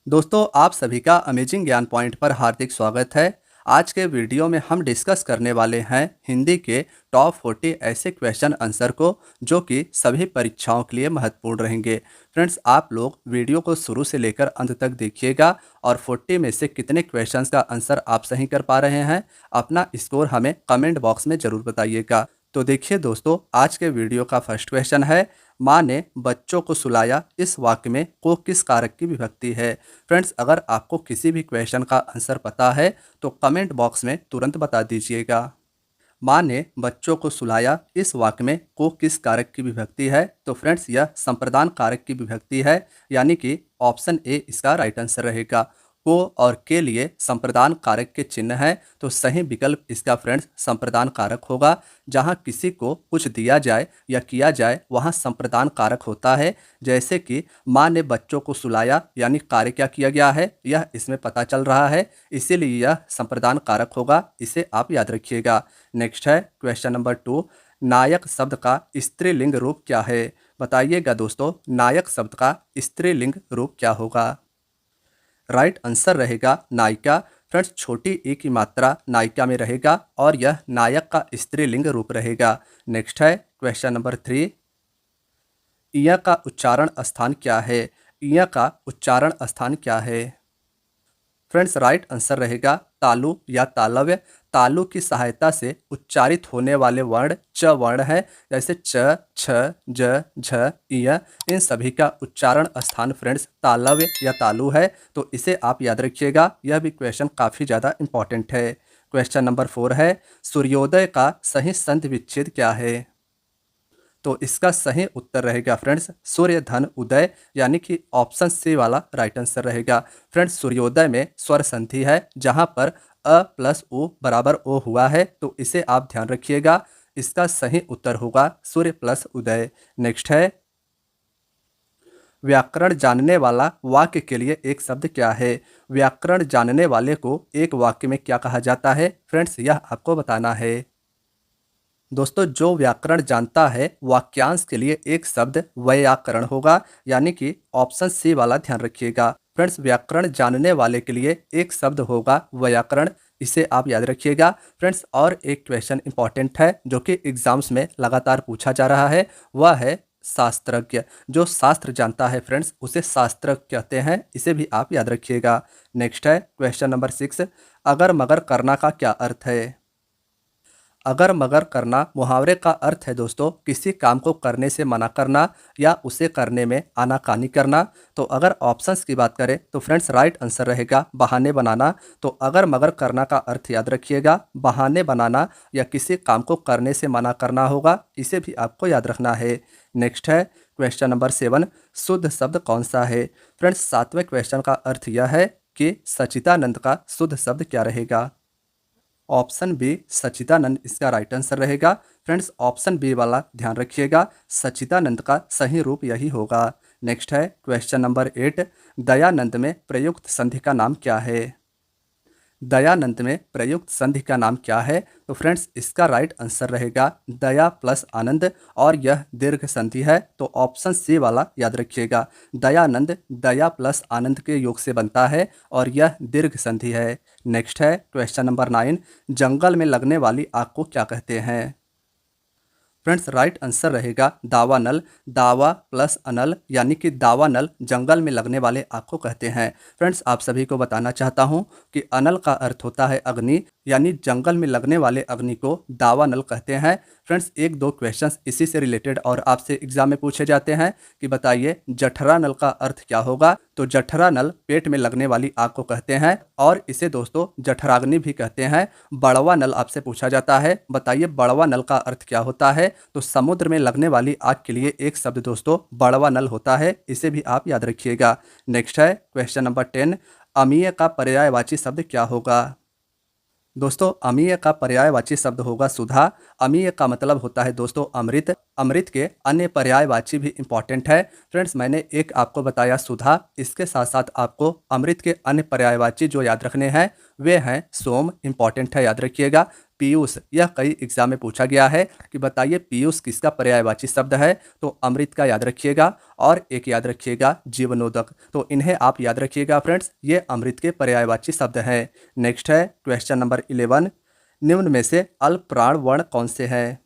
दोस्तों आप सभी का अमेजिंग ज्ञान पॉइंट पर हार्दिक स्वागत है। आज के वीडियो में हम डिस्कस करने वाले हैं हिंदी के टॉप 40 ऐसे क्वेश्चन आंसर को जो कि सभी परीक्षाओं के लिए महत्वपूर्ण रहेंगे। फ्रेंड्स आप लोग वीडियो को शुरू से लेकर अंत तक देखिएगा और 40 में से कितने क्वेश्चंस का आंसर आप सही कर पा रहे हैं अपना स्कोर हमें कमेंट बॉक्स में ज़रूर बताइएगा। तो देखिए दोस्तों, आज के वीडियो का फर्स्ट क्वेश्चन है, माँ ने बच्चों को सुलाया, इस वाक्य में को किस कारक की विभक्ति है। फ्रेंड्स अगर आपको किसी भी क्वेश्चन का आंसर पता है तो कमेंट बॉक्स में तुरंत बता दीजिएगा। माँ ने बच्चों को सुलाया, इस वाक्य में को किस कारक की विभक्ति है। तो फ्रेंड्स यह संप्रदान कारक की विभक्ति है, यानी कि ऑप्शन ए इसका राइट आंसर रहेगा। को और के लिए संप्रदान कारक के चिन्ह है, तो सही विकल्प इसका फ्रेंड्स संप्रदान कारक होगा। जहाँ किसी को कुछ दिया जाए या किया जाए वहाँ संप्रदान कारक होता है। जैसे कि माँ ने बच्चों को सुलाया, यानी कार्य क्या किया गया है यह इसमें पता चल रहा है, इसीलिए यह संप्रदान कारक होगा। इसे आप याद रखिएगा। नेक्स्ट है क्वेश्चन नंबर 2, नायक शब्द का स्त्रीलिंग रूप क्या है। बताइएगा दोस्तों, नायक शब्द का स्त्रीलिंग रूप क्या होगा। राइट आंसर रहेगा नायिका। फ्रेंड्स छोटी ई की मात्रा नायिका में रहेगा और यह नायक का स्त्रीलिंग रूप रहेगा। नेक्स्ट है क्वेश्चन नंबर 3, इया का उच्चारण स्थान क्या है। इया का उच्चारण स्थान क्या है। फ्रेंड्स राइट आंसर रहेगा तालु या तालव्य। तालु की सहायता से उच्चारित होने वाले वर्ण च वर्ण है, जैसे च, छ, ज, झ, इय, इन सभी का उच्चारण स्थान फ्रेंड्स तालव्य या तालु है। तो इसे आप याद रखिएगा, यह भी क्वेश्चन काफ़ी ज़्यादा इंपॉर्टेंट है। क्वेश्चन नंबर 4 है, सूर्योदय का सही संधि विच्छेद क्या है। तो इसका सही उत्तर रहेगा फ्रेंड्स सूर्य धन उदय, यानी कि ऑप्शन सी वाला राइट आंसर रहेगा। फ्रेंड्स सूर्योदय में स्वर संधि है, जहां पर अ प्लस ओ बराबर ओ हुआ है, तो इसे आप ध्यान रखिएगा। इसका सही उत्तर होगा सूर्य प्लस उदय। नेक्स्ट है, व्याकरण जानने वाला वाक्य के लिए एक शब्द क्या है। व्याकरण जानने वाले को एक वाक्य में क्या कहा जाता है। फ्रेंड्स यह आपको बताना है। दोस्तों जो व्याकरण जानता है वाक्यांश के लिए एक शब्द वैयाकरण होगा, यानी कि ऑप्शन सी वाला ध्यान रखिएगा। फ्रेंड्स व्याकरण जानने वाले के लिए एक शब्द होगा वैयाकरण, इसे आप याद रखिएगा। फ्रेंड्स और एक क्वेश्चन इंपॉर्टेंट है जो कि एग्जाम्स में लगातार पूछा जा रहा है, वह है शास्त्रज्ञ। जो शास्त्र जानता है फ्रेंड्स उसे शास्त्रज्ञ कहते हैं, इसे भी आप याद रखिएगा। नेक्स्ट है क्वेश्चन नंबर 6, अगर मगर करना का क्या अर्थ है। अगर मगर करना मुहावरे का अर्थ है दोस्तों किसी काम को करने से मना करना या उसे करने में आनाकानी करना। तो अगर ऑप्शंस की बात करें तो फ्रेंड्स राइट आंसर रहेगा बहाने बनाना। तो अगर मगर करना का अर्थ याद रखिएगा, बहाने बनाना या किसी काम को करने से मना करना होगा, इसे भी आपको याद रखना है। नेक्स्ट है क्वेश्चन नंबर 7, शुद्ध शब्द कौन सा है। फ्रेंड्स 7वें क्वेश्चन का अर्थ यह है कि सच्चिदानंद का शुद्ध शब्द क्या रहेगा। ऑप्शन बी सच्चिदानंद इसका राइट आंसर रहेगा। फ्रेंड्स ऑप्शन बी वाला ध्यान रखिएगा, सच्चिदानंद का सही रूप यही होगा। नेक्स्ट है क्वेश्चन नंबर 8, दयानंद में प्रयुक्त संधि का नाम क्या है। दयानंद में प्रयुक्त संधि का नाम क्या है। तो फ्रेंड्स इसका राइट आंसर रहेगा दया प्लस आनंद, और यह दीर्घ संधि है, तो ऑप्शन सी वाला याद रखिएगा। दयानंद दया प्लस आनंद के योग से बनता है और यह दीर्घ संधि है। नेक्स्ट है क्वेश्चन नंबर 9, जंगल में लगने वाली आग को क्या कहते हैं। फ्रेंड्स राइट आंसर रहेगा दावानल। दावा प्लस अनल, यानी कि दावानल जंगल में लगने वाले आग को कहते हैं। फ्रेंड्स आप सभी को बताना चाहता हूं कि अनल का अर्थ होता है अग्नि, यानी जंगल में लगने वाले अग्नि को दावानल कहते हैं। फ्रेंड्स एक दो क्वेश्चंस इसी से रिलेटेड और आपसे एग्जाम में पूछे जाते हैं कि बताइए जठरा नल का अर्थ क्या होगा। तो जठरा नल पेट में लगने वाली आग को कहते हैं और इसे दोस्तों जठराग्नि भी कहते हैं। बड़वा नल आपसे पूछा जाता है, बताइए बड़वा नल का अर्थ क्या होता है। तो समुद्र में लगने वाली आग के लिए एक शब्द दोस्तों बड़वा नल होता है, इसे भी आप याद रखिएगा। नेक्स्ट है क्वेश्चन नंबर 10, अमीय का पर्यायवाची शब्द क्या होगा। दोस्तों अमीय का पर्यायवाची शब्द होगा सुधा। अमीय का मतलब होता है दोस्तों अमृत। अमृत के अन्य पर्यायवाची भी इंपॉर्टेंट है। फ्रेंड्स मैंने एक आपको बताया सुधा, इसके साथ साथ आपको अमृत के अन्य पर्यायवाची जो याद रखने हैं वे हैं सोम, इंपॉर्टेंट है, याद रखिएगा। पीयूष, यह कई एग्जाम में पूछा गया है कि बताइए पीयूष किसका पर्यायवाची शब्द है, तो अमृत का याद रखिएगा। और एक याद रखिएगा जीवनोदक, तो इन्हें आप याद रखिएगा फ्रेंड्स, ये अमृत के पर्यायवाची शब्द हैं। नेक्स्ट है क्वेश्चन नंबर 11, निम्न में से अल्प प्राण वर्ण कौन से हैं।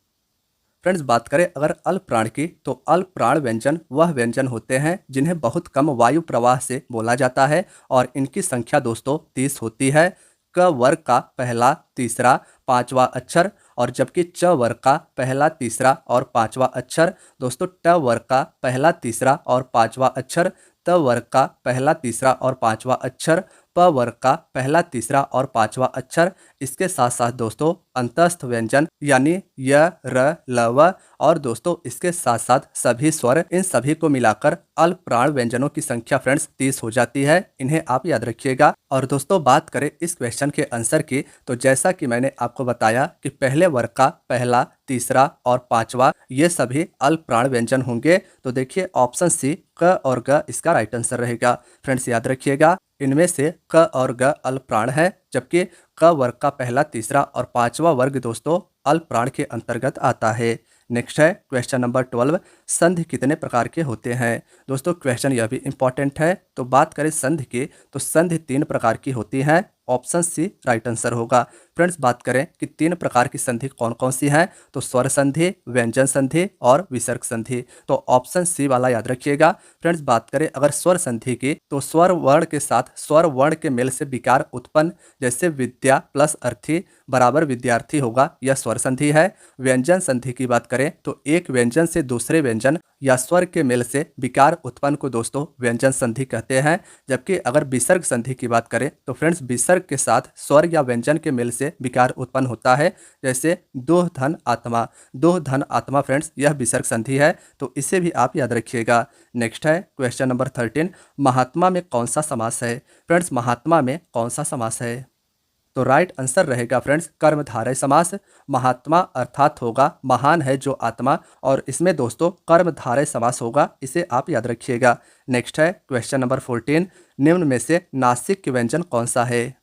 फ्रेंड्स बात करें अगर अल्प प्राण की, तो अल्प प्राण व्यंजन वह व्यंजन होते हैं जिन्हें बहुत कम वायु प्रवाह से बोला जाता है और इनकी संख्या दोस्तों 30 होती है। क वर्ग का पहला, तीसरा, पांचवा अक्षर, और जबकि च वर्ग का पहला, तीसरा और पांचवा अक्षर दोस्तों ट वर्ग का पहला, तीसरा और पांचवा अक्षर, त वर्ग का पहला, तीसरा और पांचवा अक्षर, प वर्ग का पहला, तीसरा और पांचवा अक्षर। इसके साथ साथ दोस्तों अंतस्थ व्यंजन यानी य, र, ल, व, और दोस्तों इसके साथ साथ सभी स्वर, इन सभी को मिलाकर अल्प प्राण व्यंजनों की संख्या फ्रेंड्स 30 हो जाती है। इन्हें आप याद रखिएगा। और दोस्तों बात करें इस क्वेश्चन के आंसर की, तो जैसा कि मैंने आपको बताया कि पहले वर्ग का पहला, तीसरा और पांचवा ये सभी अल्प प्राण व्यंजन होंगे। तो देखिए ऑप्शन सी क और ग इसका राइट आंसर रहेगा। फ्रेंड्स याद रखिएगा, इनमें से क और ग अल्प प्राण है, जबकि क वर्ग का पहला, तीसरा और पांचवा वर्ग दोस्तों अल्प प्राण के अंतर्गत आता है। नेक्स्ट है क्वेश्चन नंबर 12, संधि कितने प्रकार के होते हैं। दोस्तों क्वेश्चन यह भी इंपॉर्टेंट है। तो बात करें संधि की, तो संधि 3 प्रकार की होती है। ऑप्शन सी राइट आंसर होगा। फ्रेंड्स बात करें कि 3 प्रकार की संधि कौन कौन सी हैं, तो स्वर संधि, व्यंजन संधि और विसर्ग संधि। तो ऑप्शन सी वाला याद रखिएगा। फ्रेंड्स बात करें अगर स्वर संधि की, तो स्वर वर्ण के साथ स्वर वर्ण के मेल से विकार उत्पन्न, जैसे विद्या प्लस अर्थी बराबर विद्यार्थी होगा, यह स्वर संधि है। व्यंजन संधि की बात करें तो एक व्यंजन से दूसरे व्यंजन या स्वर के मेल से विकार उत्पन्न को दोस्तों व्यंजन संधि कहते हैं। जबकि अगर विसर्ग संधि की बात करें तो फ्रेंड्स विसर्ग के साथ स्वर या व्यंजन के मेल से विकार उत्पन्न होता है, जैसे दोह धन आत्मा। दोह धन आत्मा फ्रेंड्स यह विसर्ग संधि है, तो इसे भी आप याद रखिएगा। नेक्स्ट है क्वेश्चन नंबर 13, महात्मा में कौन सा समास है। फ्रेंड्स महात्मा में कौन सा समास है, तो राइट आंसर रहेगा फ्रेंड्स कर्मधारय समास। महात्मा अर्थात होगा महान है जो आत्मा, और इसमें दोस्तों कर्मधारय समास होगा, इसे आप याद रखिएगा। नेक्स्ट है क्वेश्चन नंबर 14, निम्न में से नासिक व्यंजन कौन सा है।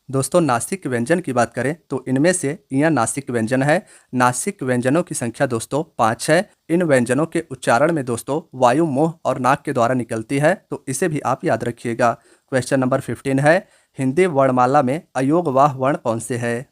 दोस्तों नासिक व्यंजन की बात करें तो इनमें से यह नासिक व्यंजन है। नासिक व्यंजनों की संख्या दोस्तों 5 है। इन व्यंजनों के उच्चारण में दोस्तों वायु मुंह और नाक के द्वारा निकलती है, तो इसे भी आप याद रखिएगा। क्वेश्चन नंबर 15 है, हिंदी वर्णमाला में अयोगवाह वर्ण कौन से है।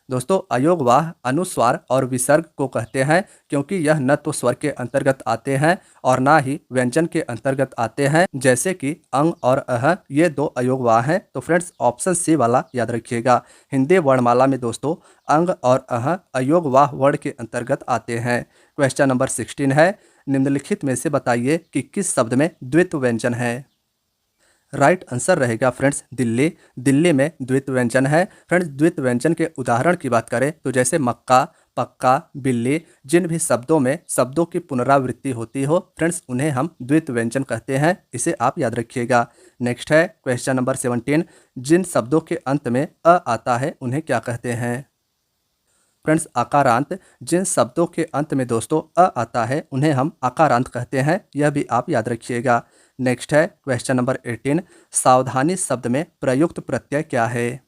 दोस्तों अयोगवाह अनुस्वार और विसर्ग को कहते हैं, क्योंकि यह न तो स्वर के अंतर्गत आते हैं और ना ही व्यंजन के अंतर्गत आते हैं, जैसे कि अंग और अह, ये 2 अयोगवाह हैं। तो फ्रेंड्स ऑप्शन सी वाला याद रखिएगा। हिंदी वर्णमाला में दोस्तों अंग और अह अयोगवाह वर्ण के अंतर्गत आते हैं। क्वेश्चन नंबर 16 है, निम्नलिखित में से बताइए कि किस शब्द में द्वित्व व्यंजन है। राइट आंसर रहेगा फ्रेंड्स दिल्ली। दिल्ली में द्वित्व व्यंजन है। फ्रेंड्स द्वित्व व्यंजन के उदाहरण की बात करें तो जैसे मक्का, पक्का, बिल्ली, जिन भी शब्दों में शब्दों की पुनरावृत्ति होती हो फ्रेंड्स उन्हें हम द्वित्व व्यंजन कहते हैं, इसे आप याद रखिएगा। नेक्स्ट है क्वेश्चन नंबर 17, जिन शब्दों के अंत में अ आता है उन्हें क्या कहते हैं। फ्रेंड्स आकारांत, जिन शब्दों के अंत में दोस्तों अ आता है उन्हें हम आकारांत कहते हैं, यह भी आप याद रखिएगा। नेक्स्ट है क्वेश्चन नंबर 18, सावधानी शब्द में प्रयुक्त प्रत्यय क्या है।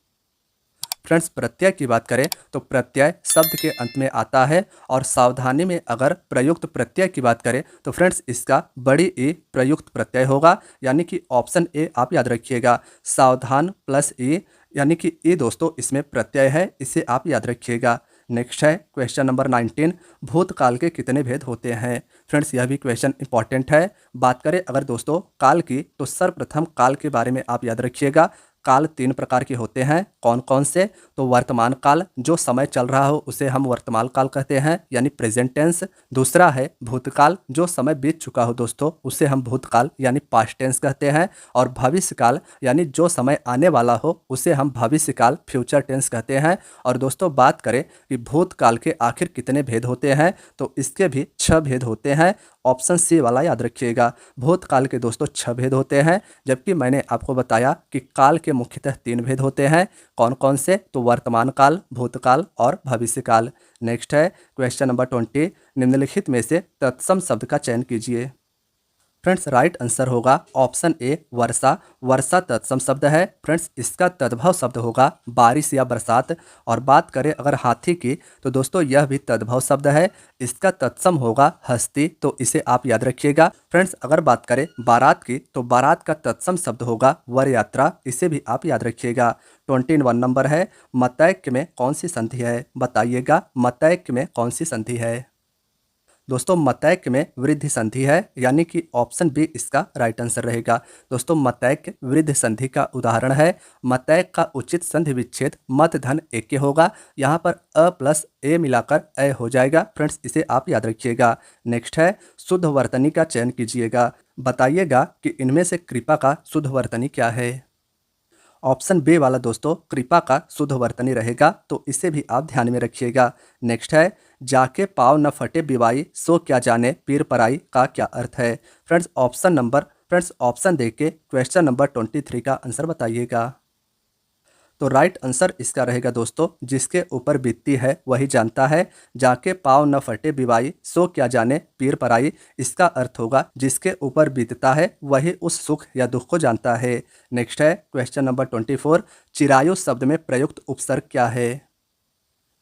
फ्रेंड्स प्रत्यय की बात करें तो प्रत्यय शब्द के अंत में आता है, और सावधानी में अगर प्रयुक्त प्रत्यय की बात करें तो फ्रेंड्स इसका बड़ी ई प्रयुक्त प्रत्यय होगा, यानी कि ऑप्शन ए आप याद रखिएगा। सावधान प्लस ई, यानी कि ई दोस्तों इसमें प्रत्यय है, इसे आप याद रखिएगा। नेक्स्ट है क्वेश्चन नंबर 19, भूतकाल के कितने भेद होते हैं। फ्रेंड्स यह भी क्वेश्चन इंपॉर्टेंट है। बात करें अगर दोस्तों काल की, तो सर्वप्रथम काल के बारे में आप याद रखिएगा। काल 3 प्रकार के होते हैं, कौन कौन से, तो वर्तमान काल, जो समय चल रहा हो उसे हम वर्तमान काल कहते हैं, यानी प्रेजेंट टेंस। दूसरा है भूतकाल, जो समय बीत चुका हो दोस्तों उसे हम भूतकाल यानी पास्ट टेंस कहते हैं। और भविष्य काल, यानी जो समय आने वाला हो उसे हम भविष्य काल फ्यूचर टेंस कहते हैं। और दोस्तों बात करें कि भूतकाल के आखिर कितने भेद होते हैं, तो इसके भी 6 भेद होते हैं। ऑप्शन सी वाला याद रखिएगा। भूतकाल के दोस्तों 6 भेद होते हैं, जबकि मैंने आपको बताया कि काल के मुख्यतः तीन भेद होते हैं। कौन कौन से? तो वर्तमान काल, भूतकाल और भविष्यकाल। नेक्स्ट है क्वेश्चन नंबर 20, निम्नलिखित में से तत्सम शब्द का चयन कीजिए। फ्रेंड्स राइट आंसर होगा ऑप्शन ए वर्षा। वर्षा तत्सम शब्द है। फ्रेंड्स इसका तद्भव शब्द होगा बारिश या बरसात। और बात करें अगर हाथी की तो दोस्तों यह भी तद्भव शब्द है। इसका तत्सम होगा हस्ती, तो इसे आप याद रखिएगा। फ्रेंड्स अगर बात करें बारात की तो बारात का तत्सम शब्द होगा वर यात्रा, इसे भी आप याद रखिएगा। 21 नंबर है, मतैक्य में कौन सी संधि है? बताइएगा मतैक्य में कौन सी संधि है? दोस्तों मतैक्य में वृद्धि संधि है, यानी कि ऑप्शन बी इसका राइट आंसर रहेगा। दोस्तों मतैक्य वृद्धि संधि का उदाहरण है। मतैक्य का उचित संधि विच्छेद मत धन एके होगा। यहाँ पर अ प्लस ए मिलाकर ए हो जाएगा। फ्रेंड्स इसे आप याद रखिएगा। नेक्स्ट है शुद्ध वर्तनी का चयन कीजिएगा। बताइएगा कि इनमें से कृपा का शुद्ध वर्तनी क्या है? ऑप्शन बी वाला दोस्तों कृपा का शुद्ध वर्तनी रहेगा, तो इसे भी आप ध्यान में रखिएगा। नेक्स्ट है जाके पाव न फटे बिवाई सो क्या जाने पीर पराई का क्या अर्थ है? फ्रेंड्स ऑप्शन दे के क्वेश्चन नंबर 23 का आंसर बताइएगा। तो राइट आंसर इसका रहेगा दोस्तों, जिसके ऊपर बीतती है वही जानता है। जाके पाँव न फटे बिवाई सो क्या जाने पीर पराई, इसका अर्थ होगा जिसके ऊपर बीतता है वही उस सुख या दुख को जानता है। नेक्स्ट है क्वेश्चन नंबर 24, चिरायु शब्द में प्रयुक्त उपसर्ग क्या है?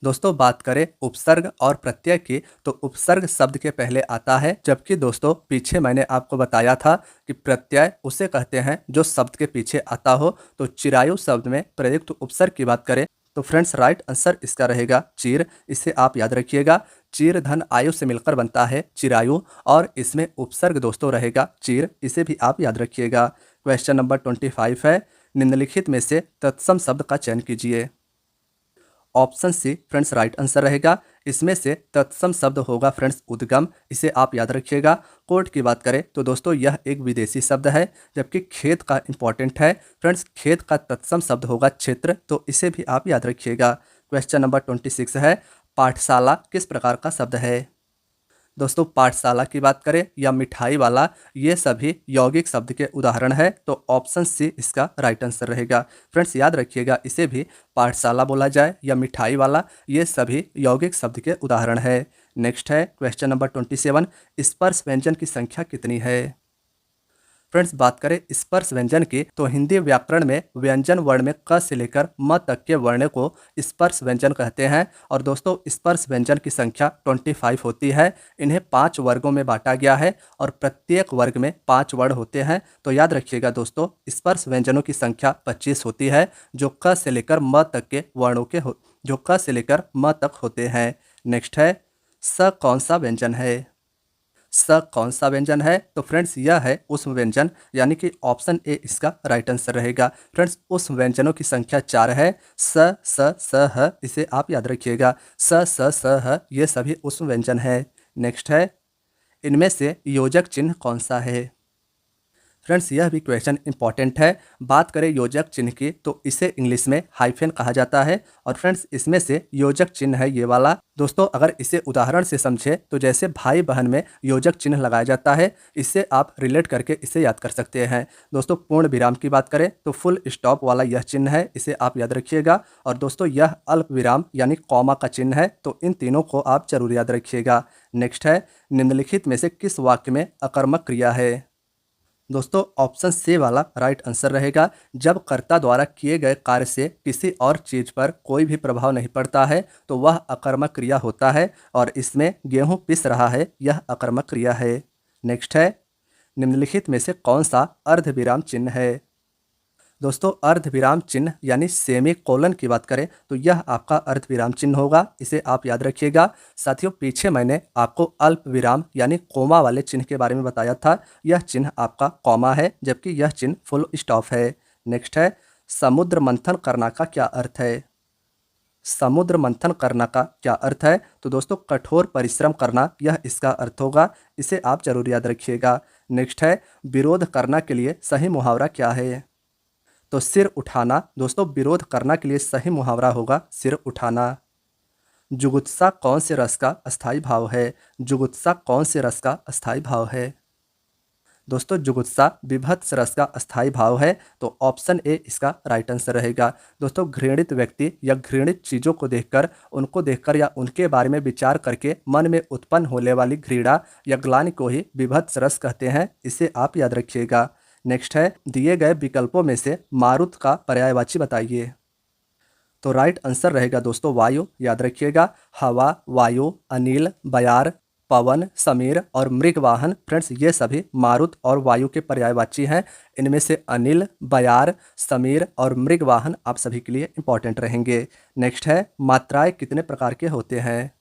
दोस्तों बात करें उपसर्ग और प्रत्यय की तो उपसर्ग शब्द के पहले आता है, जबकि दोस्तों पीछे मैंने आपको बताया था कि प्रत्यय उसे कहते हैं जो शब्द के पीछे आता हो। तो चिरायु शब्द में प्रयुक्त उपसर्ग की बात करें तो फ्रेंड्स राइट आंसर इसका रहेगा चीर, इसे आप याद रखिएगा। चीर धन आयु से मिलकर बनता है चिरायु, और इसमें उपसर्ग दोस्तों रहेगा चीर, इसे भी आप याद रखिएगा। क्वेश्चन नंबर 25 है, निम्नलिखित में से तत्सम शब्द का चयन कीजिए। Option C friends right answer रहेगा। इसमें से तत्सम शब्द होगा फ्रेंड्स उद्गम, इसे आप याद रखिएगा। कोर्ट की बात करें तो दोस्तों यह एक विदेशी शब्द है, जबकि खेत का इंपॉर्टेंट है। फ्रेंड्स खेत का तत्सम शब्द होगा क्षेत्र, तो इसे भी आप याद रखिएगा। क्वेश्चन नंबर 26 है, पाठशाला किस प्रकार का शब्द है? दोस्तों पाठशाला की बात करें या मिठाई वाला, ये सभी यौगिक शब्द के उदाहरण है, तो ऑप्शन सी इसका राइट आंसर रहेगा। फ्रेंड्स याद रखिएगा, इसे भी पाठशाला बोला जाए या मिठाई वाला, ये सभी यौगिक शब्द के उदाहरण है। नेक्स्ट है क्वेश्चन नंबर 27, स्पर्श व्यंजन की संख्या कितनी है? फ्रेंड्स बात करें स्पर्श व्यंजन की तो हिंदी व्याकरण में व्यंजन वर्ण में क से लेकर म तक के वर्ण को स्पर्श व्यंजन कहते हैं। और दोस्तों स्पर्श व्यंजन की संख्या 25 होती है। इन्हें 5 वर्गों में बांटा गया है और प्रत्येक वर्ग में 5 वर्ण होते हैं। तो याद रखिएगा दोस्तों स्पर्श व्यंजनों की संख्या 25 होती है, जो क से लेकर म तक के वर्णों के जो क से लेकर म तक होते हैं। नेक्स्ट है स कौन सा व्यंजन है? स कौन सा व्यंजन है? तो फ्रेंड्स यह है उष्म व्यंजन, यानी कि ऑप्शन ए इसका राइट आंसर रहेगा। फ्रेंड्स उष्म व्यंजनों की संख्या 4 है। स ह, इसे आप याद रखिएगा। स ह, ये सभी उष्म व्यंजन है। नेक्स्ट है इनमें से योजक चिन्ह कौन सा है? फ्रेंड्स यह भी क्वेश्चन इंपॉर्टेंट है। बात करें योजक चिन्ह की तो इसे इंग्लिश में हाइफन कहा जाता है। और फ्रेंड्स इसमें से योजक चिन्ह है ये वाला। दोस्तों अगर इसे उदाहरण से समझे तो जैसे भाई बहन में योजक चिन्ह लगाया जाता है, इससे आप रिलेट करके इसे याद कर सकते हैं। दोस्तों पूर्ण विराम की बात करें तो फुल स्टॉप वाला यह चिन्ह है, इसे आप याद रखिएगा। और दोस्तों यह अल्प विराम यानी कॉमा का चिन्ह है, तो इन तीनों को आप जरूर याद रखिएगा। नेक्स्ट है निम्नलिखित में से किस वाक्य में अकर्मक क्रिया है? दोस्तों ऑप्शन सी वाला राइट आंसर रहेगा। जब कर्ता द्वारा किए गए कार्य से किसी और चीज पर कोई भी प्रभाव नहीं पड़ता है तो वह अकर्मक क्रिया होता है, और इसमें गेहूं पिस रहा है, यह अकर्मक क्रिया है। नेक्स्ट है निम्नलिखित में से कौन सा अर्धविराम चिन्ह है? दोस्तों अर्धविराम चिन्ह यानी सेमी कोलन की बात करें तो यह आपका अर्धविराम चिन्ह होगा, इसे आप याद रखिएगा। साथियों पीछे मैंने आपको अल्प विराम यानी कोमा वाले चिन्ह के बारे में बताया था, यह चिन्ह आपका कॉमा है, जबकि यह चिन्ह फुल स्टॉप है। नेक्स्ट है समुद्र मंथन करना का क्या अर्थ है? समुद्र मंथन करना का क्या अर्थ है? तो दोस्तों कठोर परिश्रम करना, यह इसका अर्थ होगा, इसे आप जरूर याद रखिएगा। नेक्स्ट है विरोध करना के लिए सही मुहावरा क्या है? तो सिर उठाना। दोस्तों विरोध करना के लिए सही मुहावरा होगा सिर उठाना। जुगुत्सा कौन से रस का अस्थाई भाव है? जुगुत्सा कौन से रस का अस्थाई भाव है? दोस्तों जुगुप्सा विभत्स रस का अस्थायी भाव है, तो ऑप्शन ए इसका राइट आंसर रहेगा। दोस्तों घृणित व्यक्ति या घृणित चीज़ों को देखकर, उनको देखकर या उनके बारे में विचार करके मन में उत्पन्न होने वाली घृणा या ग्लानि को ही विभत्स रस कहते हैं, इसे आप याद रखिएगा। नेक्स्ट है, दिए गए विकल्पों में से मारुत का पर्यायवाची बताइए। तो राइट आंसर रहेगा दोस्तों वायु, याद रखिएगा। हवा, वायु, अनिल, बयार, पवन, समीर और मृगवाहन, फ्रेंड्स ये सभी मारुत और वायु के पर्यायवाची हैं। इनमें से अनिल, बयार, समीर और मृगवाहन आप सभी के लिए इंपॉर्टेंट रहेंगे। नेक्स्ट है, मात्राएं कितने प्रकार के होते हैं।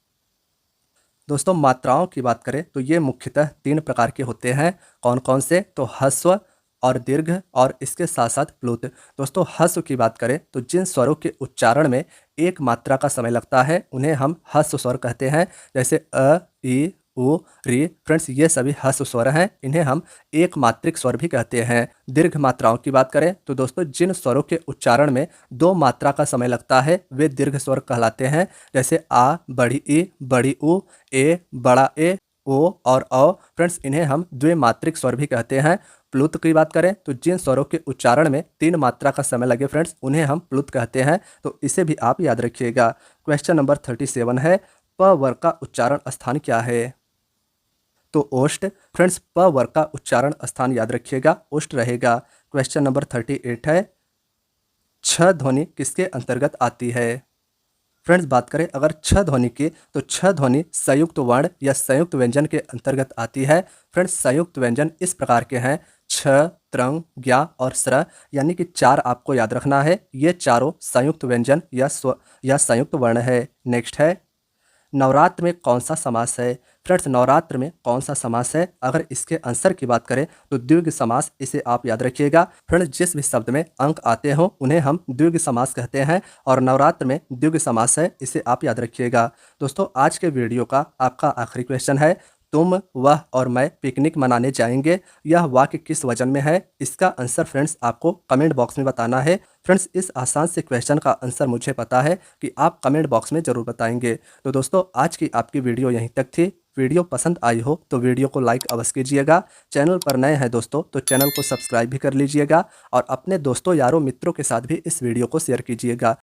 दोस्तों मात्राओं की बात करें तो ये मुख्यतः 3 प्रकार के होते हैं। कौन कौन से, तो ह्रस्व और दीर्घ और इसके साथ साथ प्लुत। दोस्तों ह्रस्व की बात करें तो जिन स्वरों के उच्चारण में एक मात्रा का समय लगता है उन्हें हम ह्रस्व स्वर कहते हैं, जैसे अ, ई, उ, री। फ्रेंड्स ये सभी ह्रस्व स्वर हैं, इन्हें हम एक मात्रिक स्वर भी कहते हैं। दीर्घ मात्राओं की बात करें तो दोस्तों जिन स्वरों के उच्चारण में 2 मात्रा का समय लगता है वे दीर्घ स्वर कहलाते हैं, जैसे आ, बड़ी ई, बड़ी उ, ए, बड़ा ए, ओ और औ। फ्रेंड्स इन्हें हम द्विमात्रिक स्वर भी कहते हैं। प्लुत की बात करें तो जिन स्वरों के उच्चारण में 3 मात्रा का समय लगे फ्रेंड्स उन्हें हम प्लुत कहते हैं, तो इसे भी आप याद रखिएगा। क्वेश्चन नंबर 37 है, प वर्ग का उच्चारण स्थान क्या है। तो ओष्ठ। फ्रेंड्स प वर्ग का उच्चारण स्थान याद रखिएगा, ओष्ठ रहेगा। क्वेश्चन नंबर 38 है, छ ध्वनि किसके अंतर्गत आती है। फ्रेंड्स बात करें अगर छ ध्वनि की, तो छ ध्वनि संयुक्त वर्ण या संयुक्त व्यंजन के अंतर्गत आती है। फ्रेंड्स संयुक्त व्यंजन इस प्रकार के हैं, छ, त्रंग, ज्ञा और स्र, यानी कि 4 आपको याद रखना है। ये चारों संयुक्त व्यंजन या संयुक्त वर्ण है। नेक्स्ट है, नवरात्र में कौन सा समास है। फ्रेंड्स नवरात्र में कौन सा समास है, अगर इसके आंसर की बात करें तो द्विगु समास, इसे आप याद रखिएगा। फ्रेंड्स जिस भी शब्द में अंक आते हों उन्हें हम द्विगु समास कहते हैं, और नवरात्र में द्विगु समास है, इसे आप याद रखिएगा। दोस्तों आज के वीडियो का आपका आखिरी क्वेश्चन है, तुम, वह और मैं पिकनिक मनाने जाएंगे, यह वाक्य किस वचन में है। इसका आंसर फ्रेंड्स आपको कमेंट बॉक्स में बताना है। फ्रेंड्स इस आसान से क्वेश्चन का आंसर मुझे पता है कि आप कमेंट बॉक्स में ज़रूर बताएंगे। तो दोस्तों आज की आपकी वीडियो यहीं तक थी। वीडियो पसंद आई हो तो वीडियो को लाइक अवश्य कीजिएगा। चैनल पर नए हैं दोस्तों तो चैनल को सब्सक्राइब भी कर लीजिएगा, और अपने दोस्तों, यारों, मित्रों के साथ भी इस वीडियो को शेयर कीजिएगा।